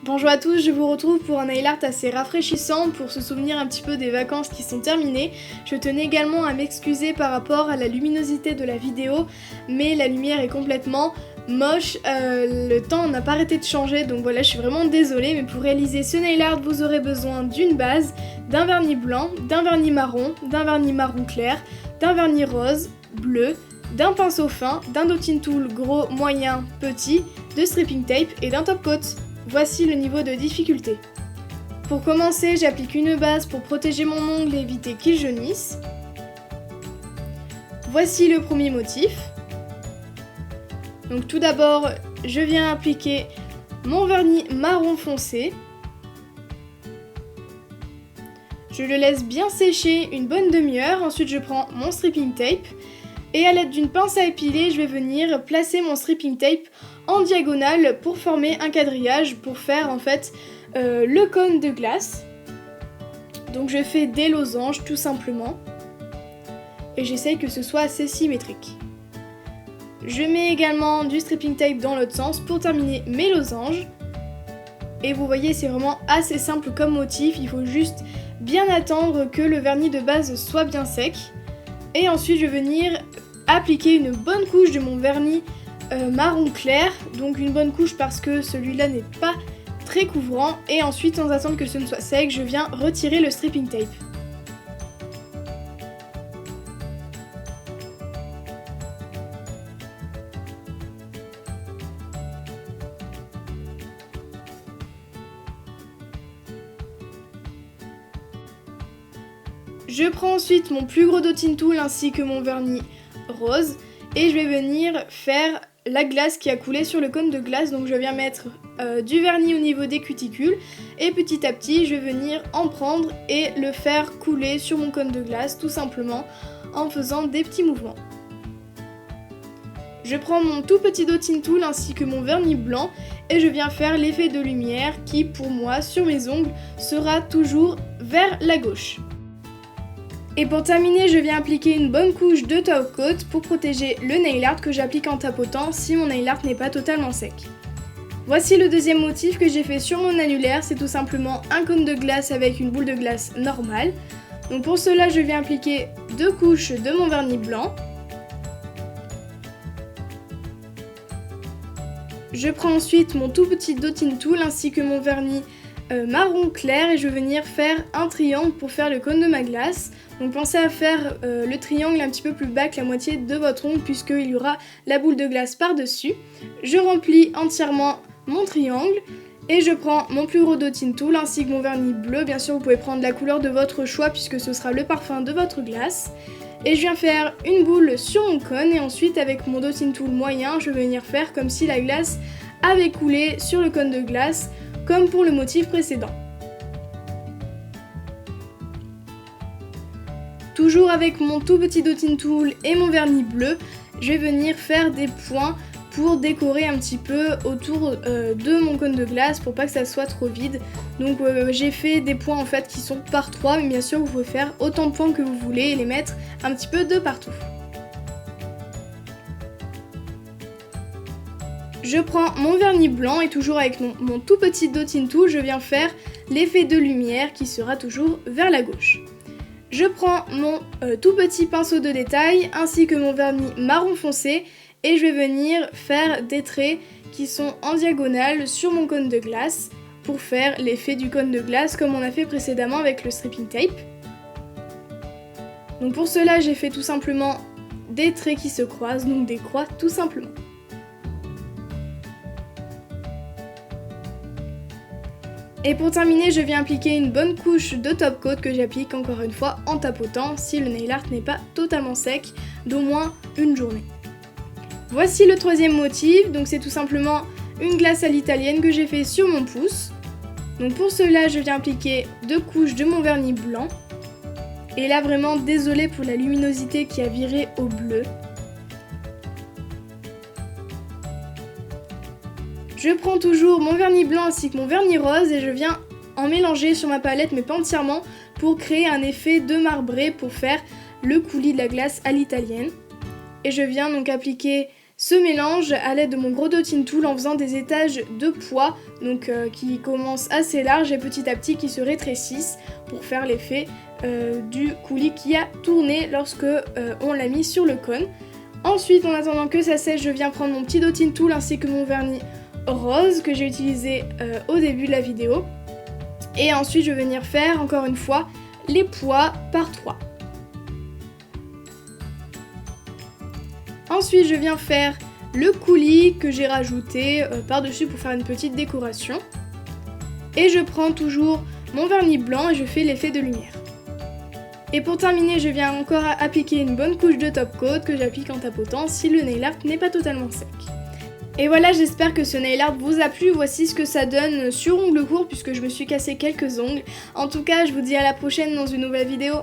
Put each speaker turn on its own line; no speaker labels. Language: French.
Bonjour à tous, je vous retrouve pour un nail art assez rafraîchissant pour se souvenir un petit peu des vacances qui sont terminées. Je tenais également à m'excuser par rapport à la luminosité de la vidéo, mais la lumière est complètement moche, le temps n'a pas arrêté de changer, donc voilà, je suis vraiment désolée, mais pour réaliser ce nail art, vous aurez besoin d'une base, d'un vernis blanc, d'un vernis marron clair, d'un vernis rose, bleu, d'un pinceau fin, d'un dotting tool gros, moyen, petit, de stripping tape et d'un top coat. Voici le niveau de difficulté. Pour commencer, j'applique une base pour protéger mon ongle et éviter qu'il jaunisse. Voici le premier motif. Donc tout d'abord, je viens appliquer mon vernis marron foncé. Je le laisse bien sécher une bonne demi-heure. Ensuite, je prends mon stripping tape. Et à l'aide d'une pince à épiler, je vais venir placer mon stripping tape en diagonale pour former un quadrillage, pour faire en fait le cône de glace. Donc je fais des losanges tout simplement. Et j'essaye que ce soit assez symétrique. Je mets également du stripping tape dans l'autre sens pour terminer mes losanges. Et vous voyez, c'est vraiment assez simple comme motif, il faut juste bien attendre que le vernis de base soit bien sec. Et ensuite je vais venir appliquer une bonne couche de mon vernis marron clair, donc une bonne couche parce que celui-là n'est pas très couvrant. Et ensuite, sans attendre que ce ne soit sec, je viens retirer le stripping tape. Je prends ensuite mon plus gros dotting tool ainsi que mon vernis rose et je vais venir faire la glace qui a coulé sur le cône de glace. Donc je viens mettre du vernis au niveau des cuticules et petit à petit je vais venir en prendre et le faire couler sur mon cône de glace tout simplement en faisant des petits mouvements. Je prends mon tout petit dotting tool ainsi que mon vernis blanc et je viens faire l'effet de lumière qui pour moi sur mes ongles sera toujours vers la gauche. Et pour terminer, je viens appliquer une bonne couche de top coat pour protéger le nail art que j'applique en tapotant si mon nail art n'est pas totalement sec. Voici le deuxième motif que j'ai fait sur mon annulaire, c'est tout simplement un cône de glace avec une boule de glace normale. Donc pour cela, je viens appliquer 2 couches de mon vernis blanc. Je prends ensuite mon tout petit dotting tool ainsi que mon vernis marron clair et je vais venir faire un triangle pour faire le cône de ma glace. Donc pensez à faire le triangle un petit peu plus bas que la moitié de votre ongle puisqu'il y aura la boule de glace par-dessus. Je remplis entièrement mon triangle et je prends mon plus gros dotting tool ainsi que mon vernis bleu. Bien sûr, vous pouvez prendre la couleur de votre choix puisque ce sera le parfum de votre glace. Et je viens faire une boule sur mon cône et ensuite avec mon dotting tool moyen, je vais venir faire comme si la glace avait coulé sur le cône de glace comme pour le motif précédent. Toujours avec mon tout petit dotting tool et mon vernis bleu, je vais venir faire des points pour décorer un petit peu autour de mon cône de glace pour pas que ça soit trop vide. Donc j'ai fait des points en fait qui sont par 3, mais bien sûr vous pouvez faire autant de points que vous voulez et les mettre un petit peu de partout. Je prends mon vernis blanc et toujours avec mon tout petit dotting tool, je viens faire l'effet de lumière qui sera toujours vers la gauche. Je prends mon tout petit pinceau de détail ainsi que mon vernis marron foncé et je vais venir faire des traits qui sont en diagonale sur mon cône de glace pour faire l'effet du cône de glace comme on a fait précédemment avec le stripping tape. Donc pour cela, j'ai fait tout simplement des traits qui se croisent, donc des croix tout simplement. Et pour terminer, je viens appliquer une bonne couche de top coat que j'applique encore une fois en tapotant si le nail art n'est pas totalement sec d'au moins une journée. Voici le troisième motif, donc c'est tout simplement une glace à l'italienne que j'ai fait sur mon pouce. Donc pour cela, je viens appliquer 2 couches de mon vernis blanc. Et là vraiment désolée pour la luminosité qui a viré au bleu. Je prends toujours mon vernis blanc ainsi que mon vernis rose et je viens en mélanger sur ma palette mais pas entièrement pour créer un effet de marbré pour faire le coulis de la glace à l'italienne. Et je viens donc appliquer ce mélange à l'aide de mon gros dotting tool en faisant des étages de pois, donc qui commencent assez larges et petit à petit qui se rétrécissent pour faire l'effet du coulis qui a tourné lorsque on l'a mis sur le cône. Ensuite, en attendant que ça sèche, je viens prendre mon petit dotting tool ainsi que mon vernis rose que j'ai utilisé au début de la vidéo. Et ensuite, je vais venir faire encore une fois les pois par 3. Ensuite, je viens faire le coulis que j'ai rajouté par-dessus pour faire une petite décoration. Et je prends toujours mon vernis blanc et je fais l'effet de lumière. Et pour terminer, je viens encore appliquer une bonne couche de top coat que j'applique en tapotant si le nail art n'est pas totalement sec. Et voilà, j'espère que ce nail art vous a plu. Voici ce que ça donne sur ongles courts puisque je me suis cassé quelques ongles. En tout cas, je vous dis à la prochaine dans une nouvelle vidéo.